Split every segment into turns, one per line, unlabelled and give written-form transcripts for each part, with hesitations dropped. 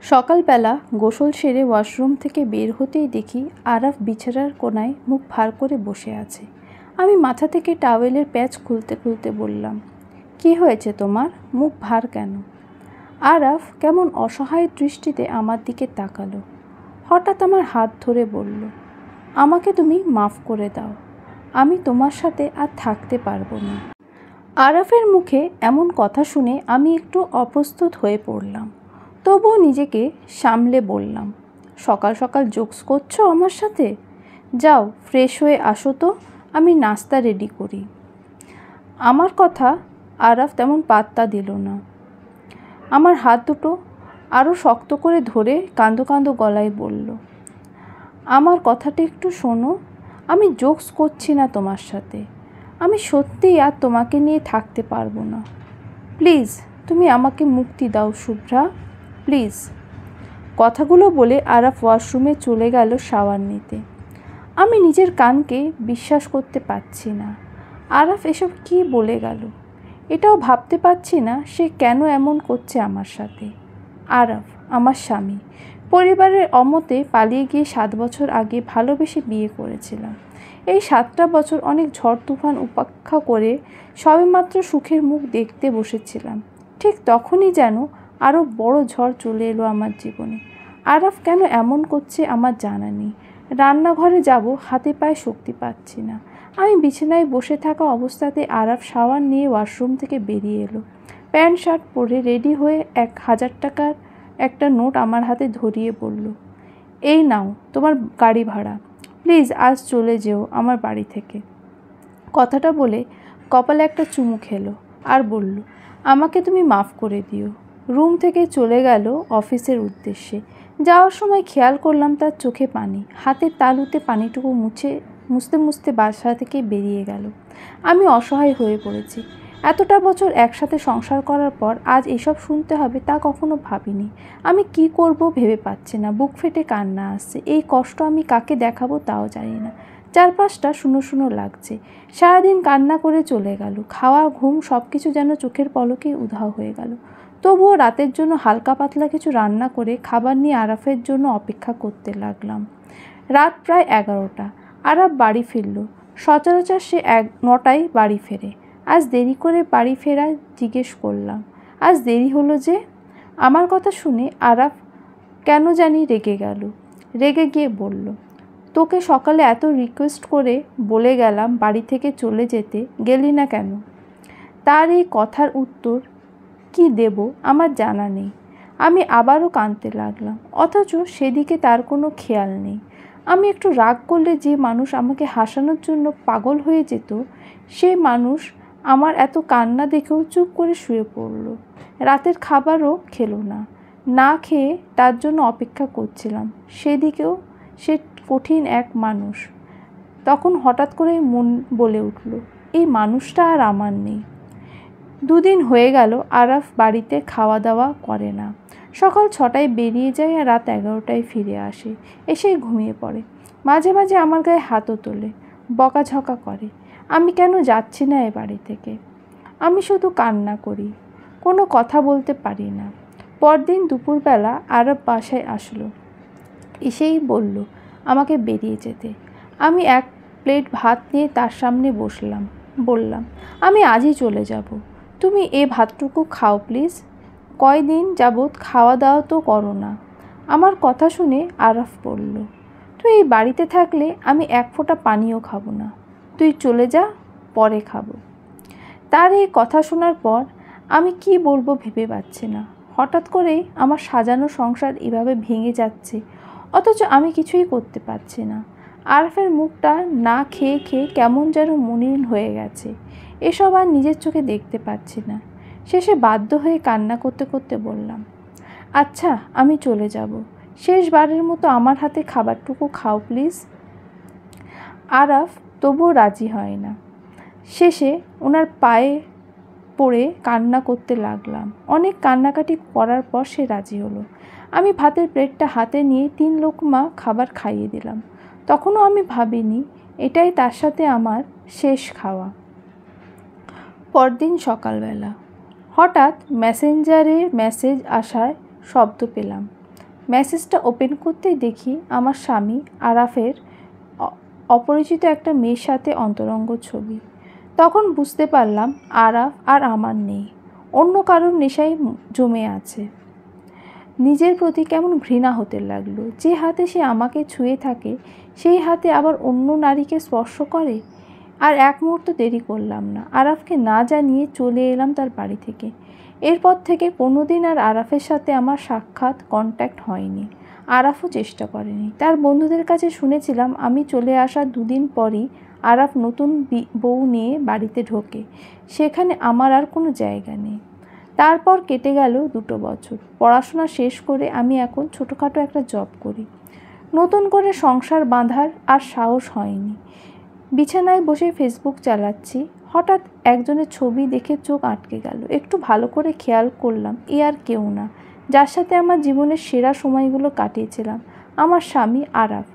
সকালবেলা গোসল সেরে ওয়াশরুম থেকে বের হতেই দেখি আরাফ বিছানার কোণায় মুখ ভার করে বসে আছে। আমি মাথা থেকে টাওয়েলের প্যাচ খুলতে খুলতে বললাম, কি হয়েছে তোমার, মুখ ভার কেন? আরাফ কেমন অসহায় দৃষ্টিতে আমার দিকে তাকালো। হঠাৎ আমার হাত ধরে বলল, আমাকে তুমি মাফ করে দাও, আমি তোমার সাথে আর থাকতে পারবো না। আরাফের মুখে এমন কথা শুনে আমি একটু অপ্রস্তুত হয়ে পড়লাম। তবুও নিজেকে সামলে বললাম, সকাল সকাল জোকস করছো আমার সাথে? যাও ফ্রেশ হয়ে আসো তো, আমি নাস্তা রেডি করি। আমার কথা আরাফ তেমন পাত্তা দিল না। আমার হাত দুটো আরও শক্ত করে ধরে কাঁদো কাঁদো গলায় বলল, আমার কথাটা একটু শোনো, আমি জোকস করছি না তোমার সাথে, আমি সত্যিই আর তোমাকে নিয়ে থাকতে পারবো না। প্লিজ তুমি আমাকে মুক্তি দাও শুভ্রা, প্লিজ। কথাগুলো বলে আরাফ ওয়াশরুমে চলে গেল শাওয়ার নিতে। আমি নিজের কানকে বিশ্বাস করতে পারছি না। আরাফ এসব কি বলে গেল? এটাও ভাবতে পারছি না সে কেন এমন করছে আমার সাথে। আরাফ আমার স্বামী, পরিবারের অমতে পালিয়ে গিয়ে 7 বছর আগে ভালোবেসে বিয়ে করেছিলাম। এই 7টা বছর অনেক ঝড় তুফান উপেক্ষা করে সবেমাত্র সুখের মুখ দেখতে বসেছিলাম। ঠিক তখনই যেন আরও বড় ঝড় চলে এলো আমার জীবনে। আরাফ কেন এমন করছে আমার জানা নেই। রান্নাঘরে যাব, হাতে পায়ে শক্তি পাচ্ছি না। আমি বিছানায় বসে থাকা অবস্থাতে আরাফ শাওয়ার নিয়ে ওয়াশরুম থেকে বেরিয়ে এলো। প্যান্ট শার্ট পরে রেডি হয়ে 1000 টাকার একটা নোট আমার হাতে ধরিয়ে বলল, এই নাও তোমার গাড়ি ভাড়া, প্লিজ আজ চলে যেও আমার বাড়ি থেকে। কথাটা বলে কপালে একটা চুমু খেলো আর বলল, আমাকে তুমি মাফ করে দিও। রুম থেকে চলে গেল অফিসের উদ্দেশ্যে। যাওয়ার সময় খেয়াল করলাম তার চোখে পানি, হাতের তালুতে পানিটুকু মুছতে মুছতে বাসা থেকে বেরিয়ে গেল। আমি অসহায় হয়ে পড়েছি। এতটা বছর একসাথে সংসার করার পর আজ এসব শুনতে হবে তা কখনো ভাবিনি। আমি কি করব ভেবে পাচ্ছি না, বুক ফেটে কান্না আসছে। এই কষ্ট আমি কাকে দেখাবো তাও জানি না। চারপাশটা শুনো শুনো লাগছে। সারাদিন কান্না করে চলে গেল। খাওয়া ঘুম সব কিছু যেন চোখের পলকেই উধাও হয়ে গেল। তবুও রাতের জন্য হালকা পাতলা কিছু রান্না করে খাবার নিয়ে আরাফের জন্য অপেক্ষা করতে লাগলাম। রাত প্রায় 11টা। আরাফ বাড়ি ফিরল। সচরাচর সে 9টায় বাড়ি ফেরে। আজ দেরি করে বাড়ি ফেরায় জিজ্ঞেস করলাম, আজ দেরি হলো যে? আমার কথা শুনে আরাফ কেন জানি রেগে গেল। রেগে গিয়ে বলল, তোকে সকালে এত রিকোয়েস্ট করে বলে গেলাম বাড়ি থেকে চলে যেতে, গেলি না কেন? তার এই কথার উত্তর কি দেব আমার জানা নেই। আমি আবারও কাঁদতে লাগলাম, অথচ সেদিকে তার কোনো খেয়াল নেই। আমি একটু রাগ করলে যে মানুষ আমাকে হাসানোর জন্য পাগল হয়ে যেত, সেই মানুষ আমার এত কান্না দেখেও চুপ করে শুয়ে পড়ল। রাতের খাবারও খেলো না। না খেয়ে তার জন্য অপেক্ষা করছিলাম, সেদিকেও সে কঠিন এক মানুষ। তখন হঠাৎ করে মন বলে উঠল, এই মানুষটা আর আমার নেই। 2 দিন হয়ে গেল আরাফ বাড়িতে খাওয়া দাওয়া করে না। সকাল 6টায় বেরিয়ে যায় আর রাত 11টায় ফিরে আসে। এসেই ঘুমিয়ে পড়ে। মাঝে মাঝে আমার গায়ে হাতও তোলে, বকাঝকা করে। আমি কেন যাচ্ছি না এ বাড়ি থেকে। আমি শুধু কান্না করি, কোনো কথা বলতে পারি না। পরদিন দুপুরবেলা আরাফ বাসায় আসলো। এসেই বলল আমাকে বেরিয়ে যেতে। আমি 1 প্লেট ভাত নিয়ে তার সামনে বসলাম। বললাম, আমি আজই চলে যাব, তুমি এ ভাতটুকু খাও প্লিজ। কয়দিন যাবৎ খাওয়া দাওয়া তো করো না। আমার কথা শুনে আরাফ বলল, তুই এই বাড়িতে থাকলে আমি 1 ফোঁটা পানিও খাবো না, তুই চলে যা, পরে খাবো। তার এই কথা শোনার পর আমি কি বলবো ভেবে পাচ্ছি না। হঠাৎ করেই আমার সাজানো সংসার এভাবে ভেঙে যাচ্ছে, অথচ আমি কিছুই করতে পারছি না। আরাফের মুখটা না খেয়ে খেয়ে কেমন যেন মলিন হয়ে গেছে। এসব আর নিজের চোখে দেখতে পাচ্ছি না। শেষে বাধ্য হয়ে কান্না করতে করতে বললাম, আচ্ছা আমি চলে যাব, শেষবারের মতো আমার হাতে খাবারটুকু খাও প্লিজ। আরাফ তবুও রাজি হয় না। শেষে ওনার পায়ে পড়ে কান্না করতে লাগলাম। অনেক কান্নাকাটি করার পর সে রাজি হলো। আমি ভাতের প্লেটটা হাতে নিয়ে 3 লোকমা খাবার খাইয়ে দিলাম। তখনও আমি ভাবিনি এটাই তার সাথে আমার শেষ খাওয়া। পরদিন সকালবেলা হঠাৎ মেসেঞ্জারে মেসেজ আসার শব্দ পেলাম। মেসেজটা ওপেন করতেই দেখি আমার স্বামী আরাফের অপরিচিত একটা মেয়ের সাথে অন্তরঙ্গ ছবি। তখন বুঝতে পারলাম আরাফ আর আমার নেই, অন্য কারোর নেশায় জমে আছে। নিজের প্রতি কেমন ঘৃণা হতে লাগলো। যে হাতে সে আমাকে ছুঁয়ে থাকে সেই হাতে আবার অন্য নারীকে স্পর্শ করে। আর এক মুহূর্ত দেরি করলাম না, আরাফকে না জানিয়ে চলে এলাম তার বাড়ি থেকে। এরপর থেকে কোনোদিন আর আরাফের সাথে আমার সাক্ষাৎ কন্ট্যাক্ট হয়নি। আরাফও চেষ্টা করেনি। তার বন্ধুদের কাছে শুনেছিলাম আমি চলে আসার দুদিন পরই আরাফ নতুন বউ নিয়ে বাড়িতে ঢোকে। সেখানে আমার আর কোনো জায়গা নেই। তারপর কেটে গেল 2 বছর। পড়াশোনা শেষ করে আমি এখন ছোটোখাটো একটা জব করি। নতুন করে সংসার বাঁধার আর সাহস হয়নি। বিছানায় বসে ফেসবুক চালাচ্ছি, হঠাৎ একজনের ছবি দেখে চোখ আটকে গেল। একটু ভালো করে খেয়াল করলাম, এ আর কেউ না, যার সাথে আমার জীবনের সেরা সময়গুলো কাটিয়েছিলাম, আমার স্বামী আরাফ।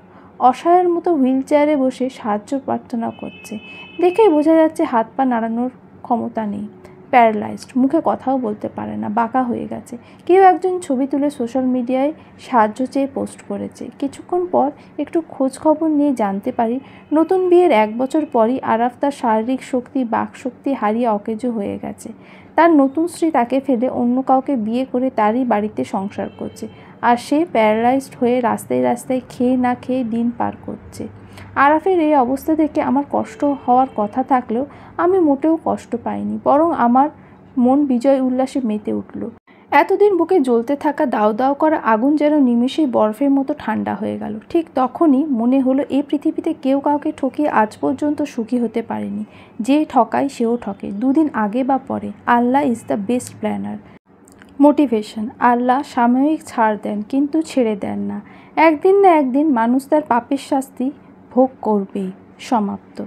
অসহায়ের মতো হুইল চেয়ারে বসে সাহায্য প্রার্থনা করছে। দেখেই বোঝা যাচ্ছে হাত পা নাড়ানোর ক্ষমতা নেই, প্যারালাইজড, মুখে কথাও বলতে পারে না, বাঁকা হয়ে গেছে। কেউ একজন ছবি তুলে সোশ্যাল মিডিয়ায় সাহায্য চেয়ে পোস্ট করেছে। কিছুক্ষণ পর একটু খোঁজ খবর নিয়ে জানতে পারি নতুন বিয়ের 1 বছর পরই আরাফ তার শারীরিক শক্তি, বাকশক্তি হারিয়ে অকেজো হয়ে গেছে। তার নতুন স্ত্রী তাকে ফেলে অন্য কাউকে বিয়ে করে তারই বাড়িতে সংসার করছে, আর সে প্যারালাইজড হয়ে রাস্তায় রাস্তায় খেয়ে না খেয়ে দিন পার করছে। আরাফের এই অবস্থা দেখে আমার কষ্ট হওয়ার কথা থাকলেও আমি মোটেও কষ্ট পাইনি, বরং আমার মন বিজয় উল্লাসে মেতে উঠল। এতদিন বুকে জ্বলতে থাকা দাউ দাউ করা আগুন যেন নিমেষেই বরফের মতো ঠান্ডা হয়ে গেল। ঠিক তখনই মনে হলো এই পৃথিবীতে কেউ কাউকে ঠকিয়ে আজ পর্যন্ত সুখী হতে পারেনি। যে ঠকায় সেও ঠকে, দুদিন আগে বা পরে। Allah is the best planner. Motivation: Allah সাময়িক ছাড় দেন কিন্তু ছেড়ে দেন না। একদিন না একদিন মানুষ তার পাপের শাস্তি ভোগ করবেই। সমাপ্ত।